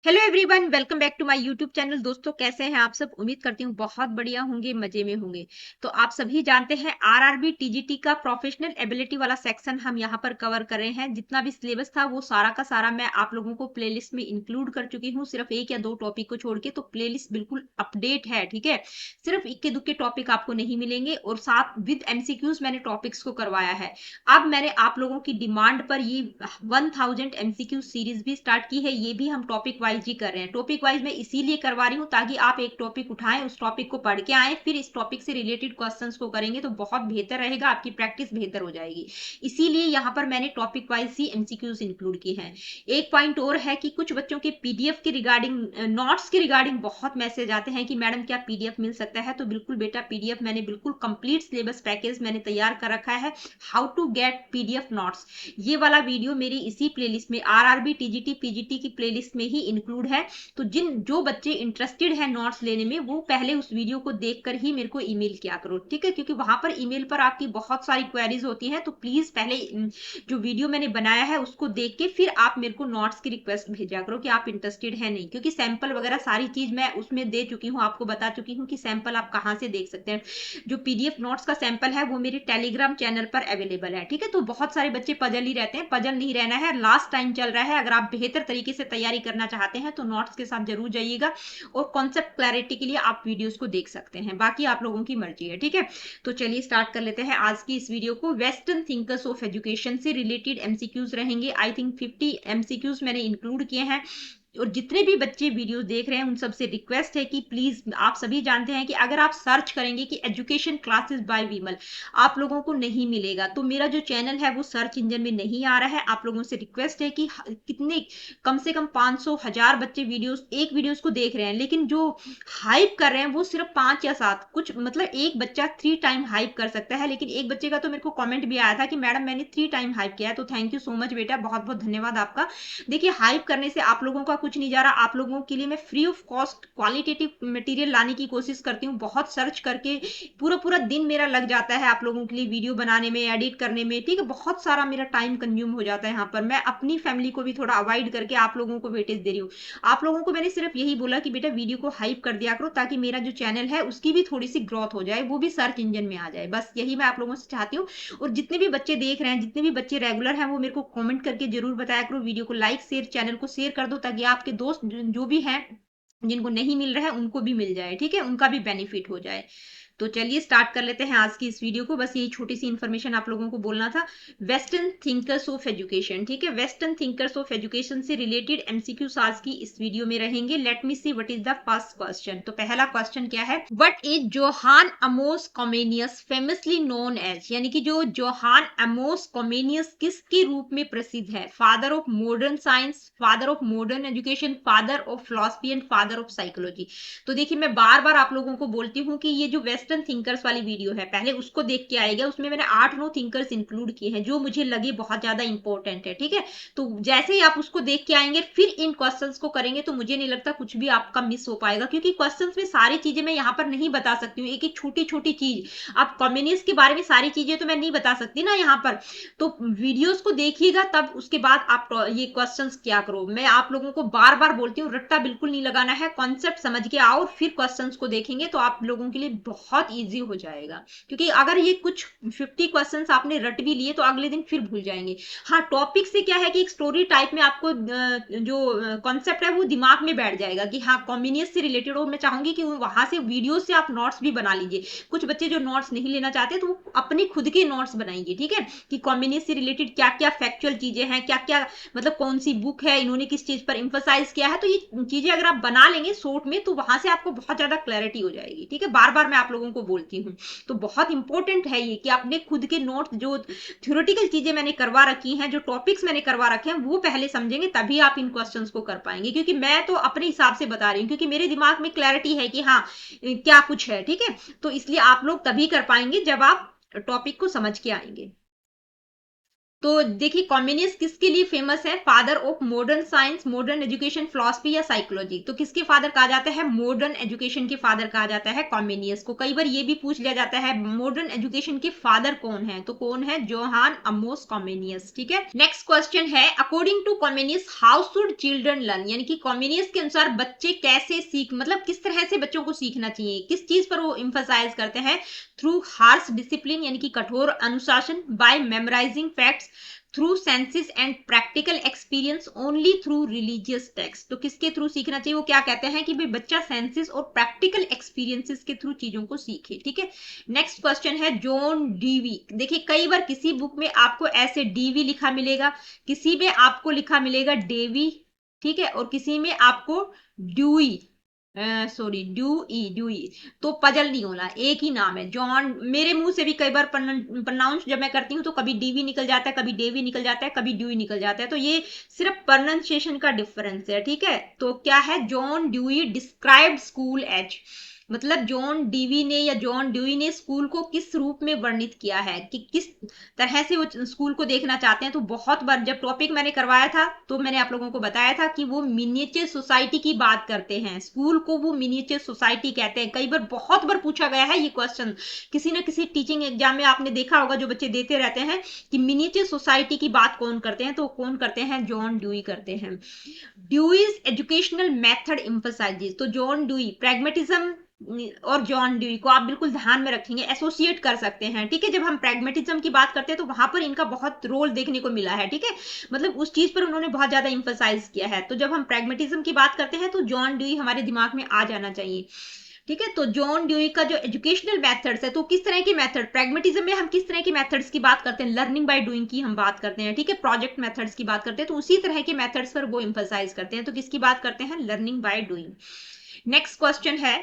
Hello everyone, welcome back to my YouTube channel. दोस्तों, कैसे हैं आप सब? उम्मीद करती हूँ बहुत बढ़िया होंगे, मजे में होंगे। तो आप सभी जानते हैं आरआरबी टीजीटी का प्रोफेशनल एबिलिटी वाला सेक्शन हम यहाँ पर कवर कर रहे हैं। जितना भी सिलेबस था वो सारा का सारा मैं आप लोगों को प्लेलिस्ट में इंक्लूड कर चुकी हूँ, सिर्फ एक या दो टॉपिक को छोड़ के। तो प्लेलिस्ट बिल्कुल अपडेट है, ठीक है। सिर्फ इक्के दुक्के टॉपिक आपको नहीं मिलेंगे और साथ विद एमसीक्यूज मैंने टॉपिक्स को करवाया है। अब मैंने आप लोगों की डिमांड पर ये 1000 एमसीक्यू सीरीज भी स्टार्ट की है। ये भी हम टॉपिक वाइज ही कर रहे हैं। टॉपिक वाइज मैं इसीलिए करवा रही हूँ ताकि आप एक टॉपिक उठाएं, उस टॉपिक को पढ़ के आए, फिर इस टॉपिक से रिलेटेड क्वेश्चंस को करेंगे तो बहुत बेहतर रहेगा, आपकी प्रैक्टिस बेहतर हो जाएगी। इसीलिए यहाँ पर मैंने टॉपिक वाइज ही एमसीक्यूज इंक्लूड किए हैं। एक पॉइंट और है कि कुछ बच्चों के पीडीएफ के रिगार्डिंग, नोट्स के रिगार्डिंग बहुत मैसेज आते हैं कि मैडम क्या पीडीएफ मिल सकता है। तो बिल्कुल बेटा, पीडीएफ मैंने बिल्कुल कंप्लीट सिलेबस पैकेज मैंने तैयार कर रखा है, how to get PDF notes. ये वाला वीडियो मेरी इसी प्लेलिस्ट में, आरआरबी टीजीटी पीजीटी की प्लेलिस्ट में ही इंक्लूड है। तो जो बच्चे इंटरेस्टेड हैं नोट्स लेने में, वो पहले उस वीडियो को देखकर ही मेरे को ईमेल किया करो, ठीक है। क्योंकि वहां पर ईमेल पर आपकी बहुत सारी क्वेरीज होती हैं। तो प्लीज पहले जो वीडियो मैंने बनाया है उसको देख के फिर आप मेरे को नोट्स की रिक्वेस्ट भेजा करो कि आप इंटरेस्टेड है नहीं। क्योंकि सैंपल वगैरह सारी चीज मैं उसमें दे चुकी हूँ, आपको बता चुकी हूँ कि सैंपल आप कहाँ से देख सकते हैं। जो पीडीएफ नोट्स का सैंपल है वो मेरे टेलीग्राम चैनल पर अवेलेबल है, ठीक है। तो बहुत सारे बच्चे पजल ही रहते हैं, पजल नहीं रहना है। लास्ट टाइम चल रहा है, अगर आप बेहतर तरीके से तैयारी करना चाहते हैं तो नोट्स के साथ जरूर जाइएगा और कॉन्सेप्ट क्लैरिटी के लिए आप वीडियोस को देख सकते हैं। बाकी आप लोगों की मर्जी है, ठीक है। तो चलिए स्टार्ट कर लेते हैं आज की इस वीडियो को। वेस्टर्न थिंकर्स ऑफ एजुकेशन से रिलेटेड एमसीक्यूज रहेंगे। आई थिंक 50 एमसीक्यूज मैंने इंक्लूड किए हैं। और जितने भी बच्चे वीडियो देख रहे हैं उन सबसे रिक्वेस्ट है कि प्लीज, आप सभी जानते हैं कि अगर आप सर्च करेंगे कि एजुकेशन क्लासेस बाय विमल, आप लोगों को नहीं मिलेगा। तो मेरा जो चैनल है वो सर्च इंजन में नहीं आ रहा है। आप लोगों से रिक्वेस्ट है कि कितने, कम से कम 500 1000 बच्चे वीडियोस, एक वीडियोस को देख रहे हैं, लेकिन जो हाइप कर रहे हैं वो सिर्फ 5 या 7 कुछ, मतलब एक बच्चा 3 टाइम हाइप कर सकता है। लेकिन एक बच्चे का तो मेरे को कमेंट भी आया था कि मैडम मैंने 3 टाइम हाइप किया है। तो थैंक यू सो मच बेटा, बहुत बहुत धन्यवाद आपका। देखिए, हाइप करने से आप लोगों का कुछ नहीं जा रहा। आप लोगों के लिए मैं free of cost qualitative material लाने की कोशिश करती हूँ। बहुत सर्च करके पूरा पूरा दिन मेरा लग जाता है आप लोगों के लिए वीडियो बनाने में, एडिट करने में, ठीक है। बहुत सारा मेरा टाइम कंज्यूम हो जाता है यहाँ पर। मैं अपनी फैमिली को भी थोड़ा अवॉइड करके आप लोगों को वेटेज दे रही हूँ। आप लोगों को मैंने सिर्फ यही बोला कि बेटा वीडियो को हाइप कर दिया करो ताकि मेरा जो चैनल है उसकी भी थोड़ी सी ग्रोथ हो जाए, वो भी सर्च इंजन में आ जाए। बस यही मैं आप लोगों से चाहती हूँ। और जितने भी बच्चे देख रहे हैं, जितने भी बच्चे रेगुलर हैं, वो मेरे को कमेंट करके जरूर बताया करो। वीडियो को लाइक शेयर, चैनल को शेयर कर दो ताकि आपके दोस्त जो भी हैं, जिनको नहीं मिल रहा है उनको भी मिल जाए, ठीक है, उनका भी बेनिफिट हो जाए। तो चलिए स्टार्ट कर लेते हैं आज की इस वीडियो को। बस यही छोटी सी इन्फॉर्मेशन आप लोगों को बोलना था। वेस्टर्न थिंकर्स ऑफ एजुकेशन, ठीक है, वेस्टर्न थिंकर्स ऑफ एजुकेशन से रिलेटेड एमसीक्यूज आज की इस वीडियो में रहेंगे। Let me see what is the first question. तो पहला क्वेश्चन क्या है? What is Johann Amos Comenius famously known as, यानी कि जो जोहान अमोस कॉमेनियस किसके रूप में प्रसिद्ध है? Father of modern science, father of modern education, father of philosophy and father of psychology. तो देखिए, मैं बार बार आप लोगों को बोलती हूँ कि ये जो वेस्टर्न थिंकर्स वाली वीडियो है, पहले उसको देख के आएगा। उसमें मैंने 8-9 थिंकर्स इंक्लूड किए हैं जो मुझे लगे बहुत ज्यादा इंपॉर्टेंट है, ठीक है। तो जैसे ही आप उसको देख के आएंगे फिर इन क्वेश्चंस को करेंगे तो मुझे नहीं लगता कुछ भी आपका मिस हो पाएगा। क्योंकि क्वेश्चंस में सारी चीजें मैं यहाँ पर नहीं बता सकती हूँ, एक एक छोटी छोटी चीज। आप कम्युनिस्ट के बारे में सारी चीजें तो मैं नहीं बता सकती ना यहाँ पर। तो वीडियोस को देखिएगा, तब उसके बाद आप ये क्वेश्चंस क्या करो। मैं आप लोगों को बार बार बोलती हूँ, रट्टा बिल्कुल नहीं लगाना है, कॉन्सेप्ट समझ के आओ, फिर क्वेश्चंस को देखेंगे तो आप लोगों के लिए बहुत इजी हो जाएगा। क्योंकि अगर ये कुछ 50 क्वेश्चंस आपने रट भी लिए तो अगले दिन फिर भूल जाएंगे। हाँ, टॉपिक से क्या है कि एक स्टोरी टाइप में आपको जो कॉन्सेप्ट है वो दिमाग में बैठ जाएगा कि हाँ कम्युनिस्ट से रिलेटेड हो। मैं चाहूंगी कि वहां से वीडियो से आप नोट्स भी बना लीजिए। कुछ बच्चे जो नोट्स नहीं लेना चाहते तो वो अपने खुद के नोट्स बनाएंगे, ठीक है, कि कम्युनिस्ट से रिलेटेड क्या क्या फैक्चुअल चीजें हैं, क्या क्या, मतलब कौन सी बुक है, इन्होंने किस चीज पर इंफोसाइज किया है। तो ये चीजें अगर आप बना लेंगे शॉर्ट में तो वहां से आपको बहुत ज्यादा क्लैरिटी हो जाएगी, ठीक है। बार बार मैं आप लोगों को बोलती हूँ। तो बहुत इंपॉर्टेंट है ये कि आपने खुद के नोट्स, जो थ्योरेटिकल चीजें मैंने करवा रखी हैं, जो टॉपिक्स मैंने करवा रखे हैं, वो पहले समझेंगे तभी आप इन क्वेश्चंस को कर पाएंगे। क्योंकि मैं तो अपने हिसाब से बता रही हूँ, क्योंकि मेरे दिमाग में क्लैरिटी है कि हाँ क्या कुछ है, ठीक है। तो इसलिए आप लोग तभी कर पाएंगे जब आप टॉपिक को समझ के आएंगे। तो देखिए कॉम्युनिस्ट किसके लिए फेमस है? Father of modern science, modern education, philosophy या साइकोलॉजी। तो किसके फादर कहा जाता है? मॉडर्न एजुकेशन के फादर कहा जाता है कॉम्युनिस्ट को। कई बार ये भी पूछ लिया जाता है मॉडर्न एजुकेशन के फादर कौन है, तो कौन है? Johann Amos Comenius. ठीक है, नेक्स्ट क्वेश्चन है according to Comenius how should children learn, यानी कि कॉम्युनिस्ट के अनुसार बच्चे कैसे सीख, मतलब किस तरह से बच्चों को सीखना चाहिए, किस चीज पर वो इंफसाइज करते हैं? थ्रू हार्श डिसिप्लिन, यानी कि कठोर अनुशासन, by memorising facts, through senses and practical experience, only through religious text. तो किसके थ्रू सीखना चाहिए? वो क्या कहते हैं कि भाई बच्चा सेंसेस और प्रैक्टिकल एक्सपीरियंसेस के थ्रू चीजों को सीखे। ठीक है, नेक्स्ट क्वेश्चन है जॉन डीवी। देखिए कई बार किसी बुक में आपको ऐसे डीवी लिखा मिलेगा, किसी में आपको लिखा मिलेगा डेवी, ठीक है, और किसी में आपको ड्यूई, सॉरी ड्यूई। तो पजल नहीं होना, एक ही नाम है जॉन। मेरे मुंह से भी कई बार प्रोनाउंस जब मैं करती हूँ तो कभी डीवी निकल जाता है, कभी डेवी निकल जाता है, कभी ड्यूई निकल जाता है। तो ये सिर्फ प्रोनाउंसिएशन का डिफरेंस है। ठीक है, तो क्या है? John Dewey described school as, मतलब जॉन डीवी ने या जॉन ड्यूई ने स्कूल को किस रूप में वर्णित किया है, कि किस तरह से वो स्कूल को देखना चाहते हैं। तो बहुत बार जब टॉपिक मैंने करवाया था तो मैंने आप लोगों को बताया था कि वो मिनिएचर सोसाइटी की बात करते हैं, स्कूल को वो मिनिएचर सोसाइटी कहते हैं। कई बार बहुत बार पूछा गया है ये क्वेश्चन, किसी ना किसी टीचिंग एग्जाम में आपने देखा होगा, जो बच्चे देते रहते हैं कि मिनिएचर सोसाइटी की बात कौन करते हैं, तो कौन करते हैं? जॉन ड्यूई करते हैं। ड्यूईज एजुकेशनल मेथड एम्फसाइजेस, तो जॉन ड्यूई प्रैग्मेटिज्म और जॉन ड्यूई को आप बिल्कुल ध्यान में रखेंगे, एसोसिएट कर सकते हैं। ठीक है, जब हम प्रैग्मेटिज्म की बात करते हैं तो वहां पर इनका बहुत रोल देखने को मिला है। ठीक है, मतलब उस चीज पर उन्होंने बहुत ज्यादा इंफसाइज किया है। तो जब हम प्रैग्मेटिज्म की बात करते हैं तो जॉन ड्यूई हमारे दिमाग में आ जाना चाहिए। ठीक है, तो जॉन ड्यूई का जो एजुकेशनल मेथड्स है, तो किस तरह के मेथड, प्रैग्मेटिज्म में हम किस तरह के मेथड्स की बात करते हैं? लर्निंग बाय डूइंग की हम बात करते हैं। ठीक है, प्रोजेक्ट मेथड्स की बात करते हैं, तो उसी तरह के मेथड्स पर वो इंफसाइज करते हैं। तो किसकी बात करते हैं? Learning by doing. Next question है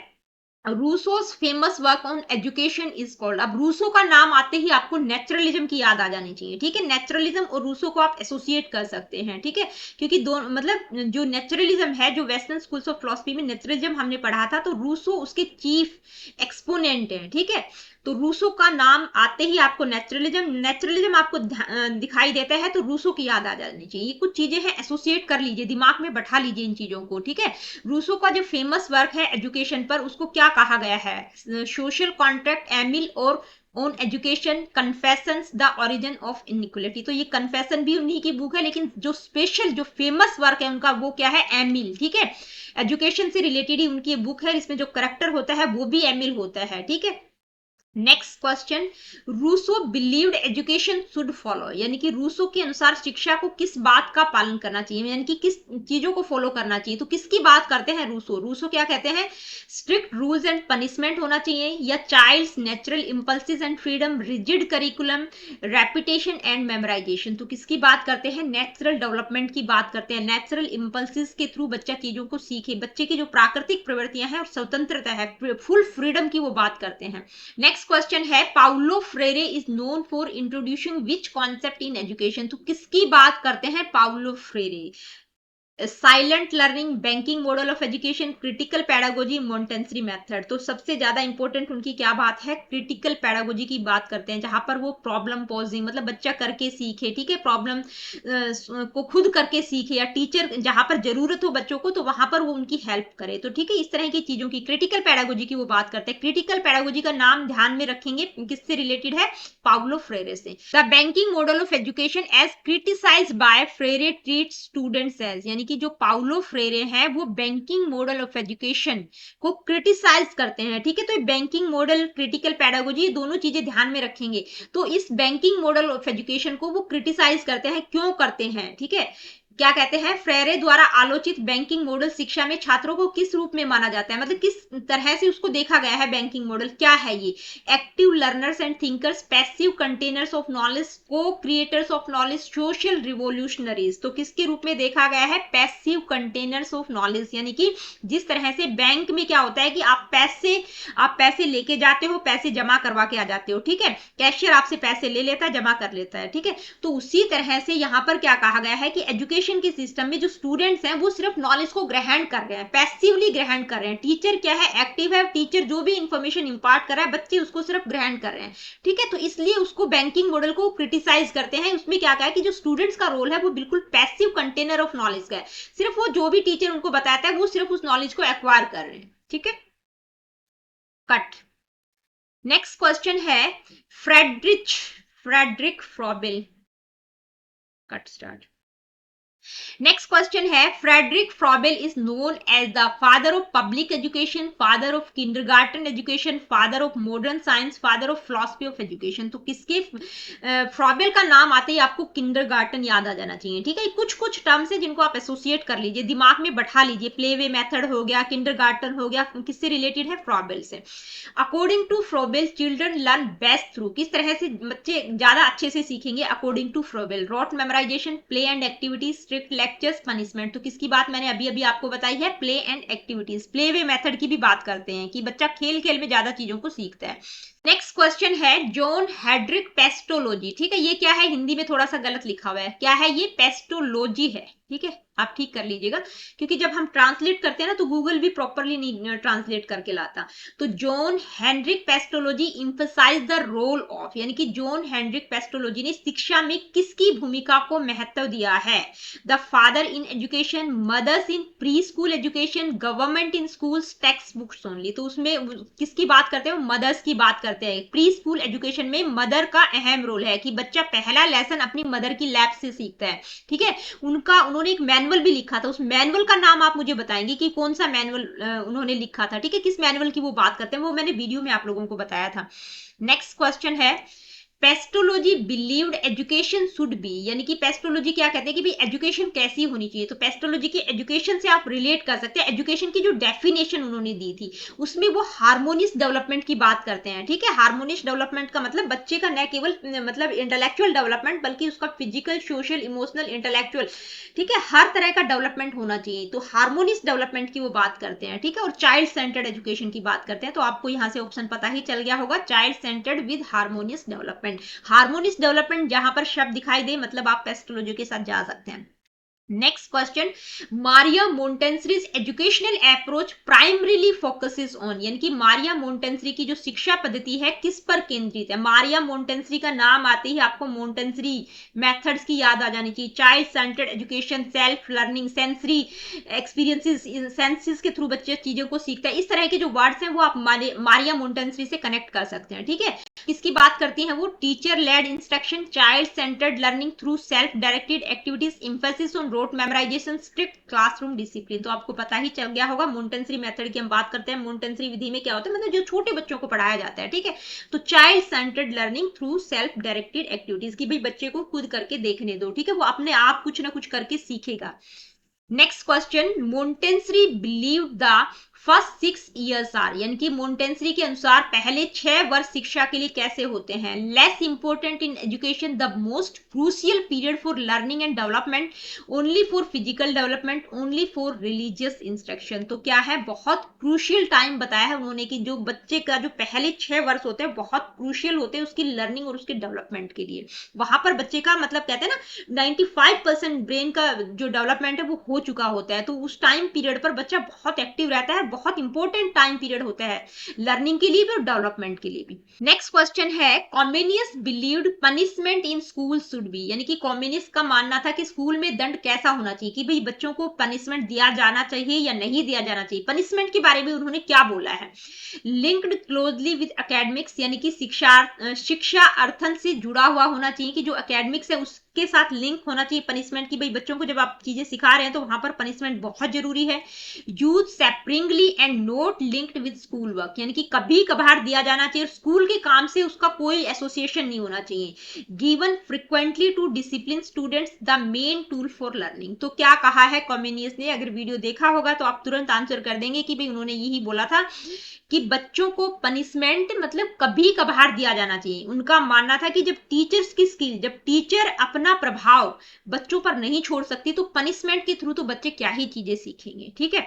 Rousseau's famous work on education is called. अब रूसो का नाम आते ही आपको नेचुरलिज्म की याद आ जानी चाहिए। ठीक है, नेचुरलिज्म और रूसो को आप एसोसिएट कर सकते हैं। ठीक है, क्योंकि दोनों मतलब जो नेचुरलिज्म है, जो वेस्टर्न स्कूल्स ऑफ फिलोसफी में नेचुरलिज्म हमने पढ़ा था, तो रूसो उसके चीफ एक्सपोनेंट है। ठीक है, तो रूसो का नाम आते ही आपको नेचुरलिज्म आपको दिखाई देता है तो रूसो की याद आ जानी चाहिए। ये कुछ चीजें हैं, एसोसिएट कर लीजिए, दिमाग में बैठा लीजिए इन चीजों को। ठीक है, रूसो का जो फेमस वर्क है एजुकेशन पर, उसको क्या कहा गया है? सोशल कॉन्ट्रैक्ट, एमिल और on education, confessions, the origin of inequality. तो ये कन्फेशन भी उन्हीं की बुक है, लेकिन जो स्पेशल जो फेमस वर्क है उनका वो क्या है? एमिल। ठीक है, एजुकेशन से रिलेटेड ही उनकी बुक है, इसमें जो करेक्टर होता है वो भी एमिल होता है। ठीक है, next question, Rousseau believed education should follow, यानी कि रूसो के अनुसार शिक्षा को किस बात का पालन करना चाहिए, यानी कि किस चीजों को फॉलो करना चाहिए। तो किसकी बात करते हैं रूसो? रूसो क्या कहते हैं? स्ट्रिक्ट रूल्स एंड पनिशमेंट होना चाहिए, या child's natural impulses and freedom, rigid curriculum, repetition and memorisation. तो किसकी बात करते हैं? नेचुरल डेवलपमेंट की बात करते हैं, नेचुरल इंपल्सिस के थ्रू बच्चा चीजों को सीखे, बच्चे की जो प्राकृतिक प्रवृत्तियां हैं और स्वतंत्रता है, फुल फ्रीडम की वो बात करते हैं। नेक्स्ट क्वेश्चन है Paulo Freire is known for introducing which concept in education. तो किसकी बात करते हैं Paulo Freire? Silent learning, banking model of education, critical pedagogy, Montessori method. तो सबसे ज्यादा इंपॉर्टेंट उनकी क्या बात है? क्रिटिकल पैडागोजी की बात करते हैं, जहां पर वो प्रॉब्लम पॉजिंग, मतलब बच्चा करके सीखे। ठीक है, प्रॉब्लम को खुद करके सीखे, या टीचर जहां पर जरूरत हो बच्चों को तो वहां पर वो उनकी हेल्प करे। तो ठीक है, इस तरह की चीजों की क्रिटिकल पैडागोजी की वो बात करते हैं। क्रिटिकल पैडागोजी का नाम ध्यान में रखेंगे, किससे रिलेटेड है? पाउलो फ्रेरे से। The banking model of education as criticised by Freire treat students as, यानी कि जो पाउलो फ्रेरे हैं वो बैंकिंग मॉडल ऑफ एजुकेशन को क्रिटिसाइज करते हैं। ठीक है, तो बैंकिंग मॉडल, क्रिटिकल पैडागोजी, ये दोनों चीजें ध्यान में रखेंगे। तो इस बैंकिंग मॉडल ऑफ एजुकेशन को वो क्रिटिसाइज करते हैं, क्यों करते हैं? ठीक है, क्या कहते हैं? फ्रेरे द्वारा आलोचित बैंकिंग मॉडल शिक्षा में छात्रों को किस रूप में माना जाता है, मतलब किस तरह से उसको देखा गया है? बैंकिंग मॉडल क्या है ये? Active learners and thinkers, passive containers of knowledge, co creators of knowledge, social revolutionaries. तो किसके रूप में देखा गया है? पैसिव कंटेनर्स ऑफ नॉलेज, यानी कि जिस तरह से बैंक में क्या होता है कि आप पैसे लेके जाते हो, पैसे जमा करवा के आ जाते हो। ठीक है, कैशियर आपसे पैसे ले लेता है, जमा कर लेता है। ठीक है, तो उसी तरह से यहां पर क्या कहा गया है कि एजुकेशन एजुकेशन के सिस्टम में जो स्टूडेंट्स हैं वो सिर्फ नॉलेज को ग्रहण कर रहे हैं, पैसिवली ग्रहण कर रहे हैं। टीचर क्या है, एक्टिव है, टीचर जो भी इंफॉर्मेशन इंपार्ट कर रहा है बच्चे उसको सिर्फ ग्रहण कर रहे हैं, ठीक है। तो इसलिए उसको बैंकिंग मॉडल को क्रिटिसाइज करते हैं। उसमें क्या है कि जो स्टूडेंट्स का रोल है वो बिल्कुल पैसिव कंटेनर ऑफ नॉलेज का है, सिर्फ वो जो भी टीचर उनको बताता है वो सिर्फ उस नॉलेज को एक्वायर कर रहे हैं, ठीक है। कट। नेक्स्ट क्वेश्चन है Friedrich Froebel. Cut start. Next question है Friedrich Froebel is known as the father of public education, father of kindergarten education, father of modern science, father of philosophy of education. तो किसके Froebel का नाम आते ही आपको kindergarten याद आ जाना चाहिए, ठीक है। कुछ कुछ टर्म्स है जिनको आप एसोसिएट कर लीजिए, दिमाग में बैठा लीजिए। प्ले वे मेथड हो गया, किंडरगार्टन हो गया, किससे रिलेटेड है, फ्रॉबेल से। According to Froebel children learn best through, किस तरह से बच्चे ज्यादा अच्छे से सीखेंगे according to Froebel, rote memorisation, play and activities, strict lectures, punishment. तो किसकी बात मैंने अभी अभी आपको बताई है, play and activities. Play way method की भी बात करते हैं कि बच्चा खेल खेल में ज्यादा चीजों को सीखता है। नेक्स्ट क्वेश्चन है जॉन हेड्रिक पेस्टोलॉजी, ठीक है। ये क्या है, हिंदी में थोड़ा सा गलत लिखा हुआ है, क्या है ये, पेस्टोलॉजी है, ठीक है। आप ठीक कर लीजिएगा क्योंकि जब हम ट्रांसलेट करते हैं ना तो गूगल भी प्रॉपरली नहीं ट्रांसलेट करके लाता। तो John Heinrich Pestalozzi emphasizes the role of, यानी कि जॉन हेनरिक पेस्टोलॉजी ने शिक्षा में किसकी भूमिका को महत्व दिया है, the father in education, mother's in pre school education, government in schools, text books only. तो उसमें किसकी बात करते हैं, मदर्स की बात करते हैं। प्री स्कूल एजुकेशन में मदर का अहम रोल है कि बच्चा पहला लेसन अपनी मदर की लैब से सीखता है, ठीक है। उन्होंने एक मैनुअल भी लिखा था, उस मैनुअल का नाम आप मुझे बताएंगे कि कौन सा मैनुअल उन्होंने लिखा था, ठीक है। किस मैनुअल की वो बात करते हैं वो मैंने वीडियो में आप लोगों को बताया था। नेक्स्ट क्वेश्चन है pestology believed education should be, यानी कि पेस्टोलॉजी क्या कहते हैं कि भाई एजुकेशन कैसी होनी चाहिए। तो पेस्टोलॉजी की एजुकेशन से आप रिलेट कर सकते हैं। एजुकेशन की जो डेफिनेशन उन्होंने दी थी उसमें वो हार्मोनियस डेवलपमेंट की बात करते हैं, ठीक है। हार्मोनियस डेवलपमेंट का मतलब बच्चे का न केवल मतलब इंटेलेक्चुअल डेवलपमेंट बल्कि उसका फिजिकल, सोशल, इमोशनल, इंटेलेक्चुअल, ठीक है, हर तरह का डेवलपमेंट होना चाहिए। तो हार्मोनियस डेवलपमेंट की वो बात करते हैं, ठीक है। और चाइल्ड सेंटर्ड एजुकेशन की बात करते हैं। तो आपको यहाँ से ऑप्शन पता ही चल गया होगा, child centred with harmonious development. Harmonious development जहां पर शब्द दिखाई दे मतलब आप पेस्टोलॉजी के साथ जा सकते हैं। Next question, Maria Montessori's educational approach primarily focuses on, यानी कि मारिया मोंटेंसरी की जो शिक्षा पद्धति है किस पर केंद्रित है। मारिया मोंटेंसरी का नाम आते ही आपको मोंटेंसरी मेथड्स की याद आ जानी चाहिए। Child centred education, self learning, sensory experiences, senses के थ्रू बच्चे चीजों को सीखता है। इस तरह के जो वर्ड्स हैं वो आप मारिया मोंटेंसरी से कनेक्ट कर सकते हैं, ठीक है। किसकी बात करती हैं वो, teacher led instruction, child centred learning through self directed activities, emphasis on rote memorisation, strict classroom discipline. तो आपको पता ही चल गया होगा मोंटेंसरी मेथड की हम बात करते हैं। मोंटेंसरी विधि में क्या होता है, मतलब जो छोटे बच्चों को पढ़ाया जाता है, ठीक है। तो child centred learning through self directed activities की भाई बच्चे को खुद करके देखने दो, ठीक है, वो अपने आप कुछ ना कुछ करके सीखेगा। Next question, Montessori believe the first 6 years are, यानी कि मोंटेंसरी के अनुसार पहले 6 वर्ष शिक्षा के लिए कैसे होते हैं, less important in education, the most crucial period for learning and development, only for physical development, only for religious instruction. तो क्या है, बहुत क्रूशियल टाइम बताया है उन्होंने कि जो बच्चे का जो पहले 6 वर्ष होते हैं बहुत क्रूशियल होते हैं उसकी लर्निंग और उसके डेवलपमेंट के लिए। वहां पर बच्चे का मतलब कहते हैं ना 95% ब्रेन का जो डेवलपमेंट है वो हो चुका होता है। तो उस टाइम पीरियड पर बच्चा बहुत एक्टिव रहता है, बहुत इंपॉर्टेंट टाइम पीरियड होता है लर्निंग के लिए भी और डेवलपमेंट के लिए भी। नेक्स्ट क्वेश्चन है Comenius believed punishment in school should be, यानी कि कॉम्युनिस्ट का मानना था कि स्कूल में दंड कैसा होना चाहिए, कि भाई बच्चों को पनिशमेंट दिया जाना चाहिए या नहीं दिया जाना चाहिए। पनिशमेंट के बारे में उन्होंने क्या बोला है, लिंक्ड क्लोजली विद एकेडमिक्स, यानी कि शिक्षा अर्थन से जुड़ा हुआ होना चाहिए, कि जो एकेडमिक्स है उसके साथ लिंक होना चाहिए पनिशमेंट की। भाई बच्चों को जब आप चीजें सिखा रहे हैं तो वहां पर पनिशमेंट बहुत जरूरी है। Use sparingly and not linked with school work, यानी कि कभी कभार दिया जाना चाहिए, स्कूल के काम से उसका कोई एसोसिएशन नहीं होना चाहिए। Given frequently to discipline students, the main tool for learning. तो क्या कहा है कॉम्युनियस ने, अगर वीडियो देखा होगा तो आप तुरंत आंसर कर देंगे कि भाई उन्होंने यही बोला था कि बच्चों को पनिशमेंट मतलब कभी कभार दिया जाना चाहिए। उनका मानना था कि जब टीचर्स की स्किल, जब टीचर अपना प्रभाव बच्चों पर नहीं छोड़ सकती तो पनिशमेंट के थ्रू तो बच्चे क्या ही चीजें सीखेंगे, ठीक है।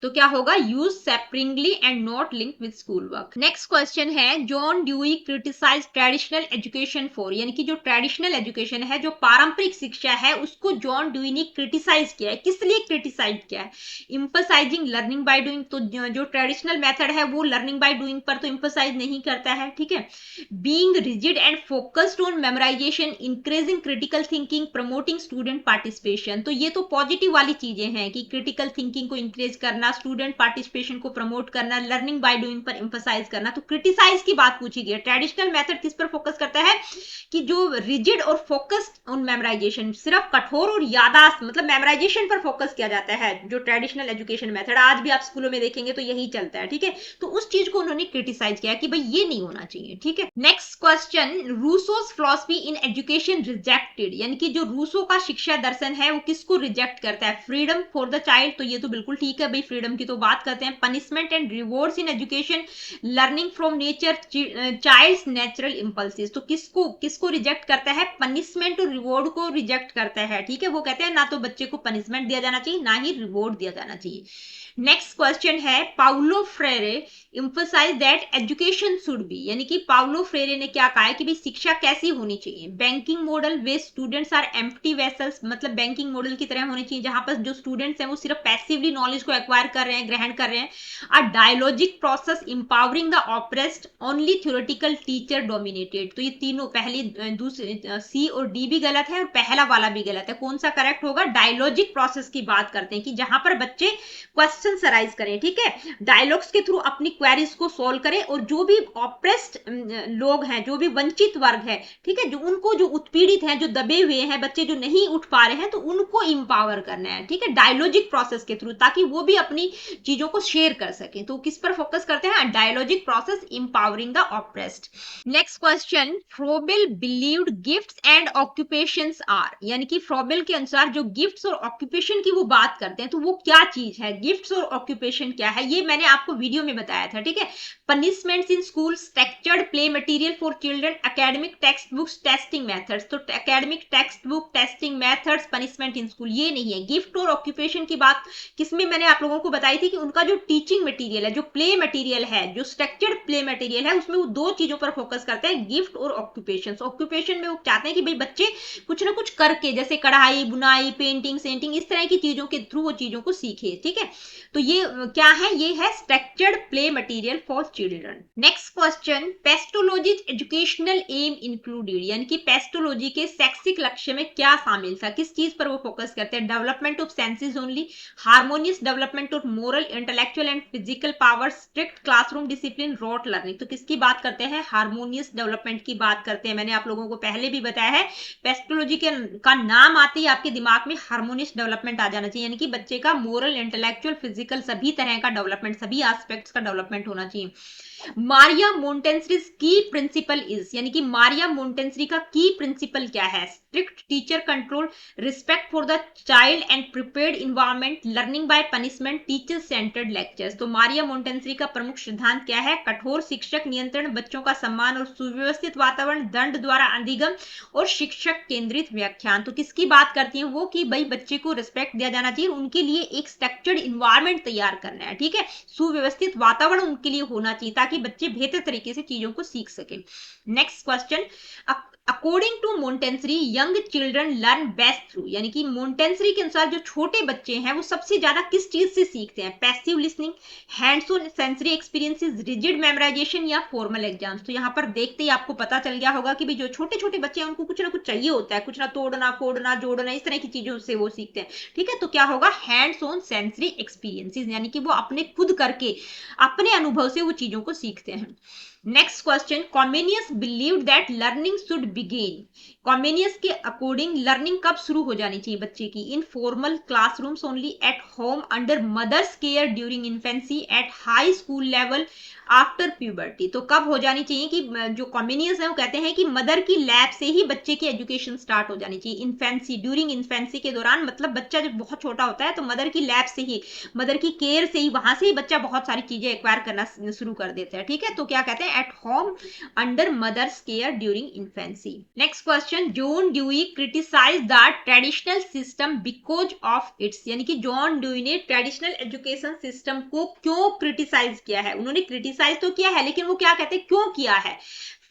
तो क्या होगा, use separately and not link with school work. Next question है, John Dewey criticize traditional education for, यानी कि जो ट्रेडिशनल एजुकेशन है, जो पारंपरिक शिक्षा है, उसको जॉन ड्यूई ने क्रिटिसाइज किया है। किस लिए क्रिटिसाइज किया है? इम्फसाइजिंग लर्निंग बाय डूइंग, तो जो ट्रेडिशनल मेथड है वो लर्निंग बाय डूइंग पर तो इम्फसाइज नहीं करता है, ठीक है। Being rigid and focused on memorisation, increasing critical thinking, promoting student participation. तो ये तो पॉजिटिव वाली चीजें हैं कि क्रिटिकल थिंकिंग को इंक्रेज करना, स्टूडेंट पार्टिसिपेशन को प्रमोट करना, लर्निंग बाय डूइंग पर एम्फसाइज करना। तो क्रिटिसाइज की बात पूछी गई है। ट्रेडिशनल मेथड किस पर फोकस करता है कि जो रिजिड और फोकस्ड ऑन मेमोराइजेशन, सिर्फ कठोर और यादाश्त मतलब मेमोराइजेशन पर फोकस किया जाता है। जो ट्रेडिशनल एजुकेशन मेथड आज भी आप स्कूलों में देखेंगे तो यही चलता है, ठीक है। तो उस चीज को उन्होंने क्रिटिसाइज किया कि भाई ये नहीं होना चाहिए, ठीक है। Next question, Rousseau's philosophy in education rejected, यानी कि जो रूसो का शिक्षा दर्शन है वो किसको रिजेक्ट करता है? फ्रीडम फॉर द चाइल्ड, तो ये तो बिल्कुल ठीक है भाई, फ्रीडम की तो बात करते हैं। Punishment and rewards in education, learning from nature, child's natural impulses, तो किसको किसको रिजेक्ट करता है? पनिशमेंट और रिवॉर्ड को रिजेक्ट करता है, ठीक है। वो कहते हैं ना तो बच्चे को पनिशमेंट दिया जाना चाहिए, ना ही रिवॉर्ड दिया जाना चाहिए। नेक्स्ट क्वेश्चन है, Paulo Freire emphasize that education should be, यानी कि पाउलो फ्रेरे ने क्या कहा है कि भाई शिक्षा कैसी होनी चाहिए? Banking model way students are empty vessels, मतलब बैंकिंग मॉडल की तरह होनी चाहिए जहां पर जो स्टूडेंट्स हैं वो सिर्फ पैसिवली नॉलेज को एक्वायर कर रहे हैं, ग्रहण कर रहे हैं। A dialogic process empowering the oppressed, only theoretical teacher dominated. तो ये तीनों, पहली दूसरी सी और डी भी गलत है और पहला वाला भी गलत है। कौन सा करेक्ट होगा? डायलॉजिक प्रोसेस की बात करते हैं कि जहां पर बच्चे क्वेश्चन अराइज करें, ठीक है, डायलॉग्स के थ्रू अपनी क्वेरीज को सोल्व करें, और जो भी ऑप्रेस्ड लोग हैं, जो भी वंचित वर्ग है, ठीक है, जो उनको, जो उत्पीड़ित हैं, जो दबे हुए हैं बच्चे, जो नहीं उठ पा रहे हैं, तो उनको इंपावर करना है, ठीक है, डायलॉजिक प्रोसेस के थ्रू, ताकि वो भी अपनी चीजों को शेयर कर सकें। तो किस पर फोकस करते हैं? Dialogic process empowering the oppressed. Next question, Froebel believed gifts and occupations are, यानी कि फ्रोबेल के अनुसार जो गिफ्ट्स और ऑक्यूपेशन की वो बात करते हैं तो वो क्या चीज है? गिफ्ट्स और ऑक्यूपेशन क्या है? ये मैंने आपको वीडियो में बताया था, ठीक है। Punishments in school, structured play material for children, academic text books, testing methods. तो academic text book, testing methods, punishment in school, ये नहीं है। गिफ्ट और ऑक्यूपेशन की बात किसमें मैंने आप लोगों को बताई थी कि उनका जो टीचिंग मटेरियल है, जो प्ले मटेरियल है, जो स्ट्रक्चर्ड प्ले मटेरियल है, उसमें वो दो चीजों पर फोकस करते हैं, गिफ्ट और ऑक्यूपेशन। ऑक्यूपेशन में वो चाहते हैं कि भाई बच्चे कुछ ना कुछ करके, जैसे कढ़ाई, बुनाई, पेंटिंग, सेंटिंग, इस तरह की चीजों के थ्रू वो चीजों को सीखे, ठीक है। तो ये क्या है? ये है structured play material for children. Next question, Pestalozzi educational aim included, यानी कि पेस्टोलॉजी के शैक्षिक लक्ष्य में क्या शामिल था? किस चीज पर वो फोकस करते हैं? Development of senses only, harmonious development of moral, intellectual and physical power, strict classroom discipline, rote learning. तो किसकी बात करते हैं? हार्मोनियस डेवलपमेंट की बात करते हैं। मैंने आप लोगों को पहले भी बताया है, पेस्टोलॉजी के का नाम आते ही आपके दिमाग में हार्मोनियस डेवलपमेंट आ जाना चाहिए, यानी कि बच्चे का मोरल, इंटेलेक्चुअल, फिजिकल सभी तरह का डेवलपमेंट, सभी एस्पेक्ट्स का डेवलपमेंट होना चाहिए। मारिया मोंटेसरी की प्रिंसिपल इज, यानी कि मारिया मोंटेसरी का की प्रिंसिपल क्या है? Strict teacher control, respect for the child and prepared environment, learning by punishment, teacher centred lectures. तो मारिया मोंटेसरी का प्रमुख सिद्धांत क्या है? कठोर शिक्षक नियंत्रण, बच्चों का सम्मान और सुव्यवस्थित वातावरण, दंड द्वारा अधिगम और शिक्षक केंद्रित व्याख्यान। तो किसकी बात करती है वो कि भाई बच्चे को रिस्पेक्ट दिया जाना चाहिए, उनके लिए एक स्ट्रक्चर्ड इन्वायरमेंट तैयार करना है, ठीक है, सुव्यवस्थित वातावरण उनके लिए होना चाहिए ताकि बच्चे बेहतर तरीके से चीजों को सीख सके। Next question, according to Montessori young children learn best through, यानी कि मोंटेसरी के अनुसार जो छोटे बच्चे हैं वो सबसे ज्यादा किस चीज से सीखते हैं? Passive listening, hands on sensory experiences, rigid memorisation या फॉर्मल एग्जाम्स। तो यहाँ पर देखते ही आपको पता चल गया होगा कि भाई जो छोटे छोटे बच्चे हैं उनको कुछ ना कुछ चाहिए होता है, कुछ ना तोड़ना, फोड़ना, जोड़ना, इस तरह की चीजों से वो सीखते हैं, ठीक है। तो क्या होगा? हैंड्स ऑन सेंसरी एक्सपीरियंसेस, यानी कि वो अपने खुद करके, अपने अनुभव से वो चीजों को सीखते हैं। Next question, Comenius believed that learning should begin, Comenius के अकॉर्डिंग लर्निंग कब शुरू हो जानी चाहिए बच्चे की? In formal classrooms only, at home, under mother's care during infancy, at high school level, after puberty. तो कब हो जानी चाहिए? कि जो कॉमेनियस है वो कहते हैं कि मदर की लैब से ही बच्चे की एजुकेशन स्टार्ट हो जानी चाहिए, इन्फेंसी, ड्यूरिंग इन्फेंसी के दौरान, मतलब बच्चा जब बहुत छोटा होता है तो मदर की लैब से ही, मदर की केयर से ही, वहां से ही बच्चा बहुत सारी चीजें एक्वायर करना शुरू कर देता है, ठीक है। तो क्या कहते हैं? At home, under mother's care during infancy. Next question, question, John Dewey criticise the traditional system because of its, यानी कि जॉन ड्यूई ने ट्रेडिशनल एजुकेशन सिस्टम को क्यों क्रिटिसाइज किया है। उन्होंने क्रिटिसाइज तो किया है, लेकिन वो क्या कहते हैं क्यों किया है।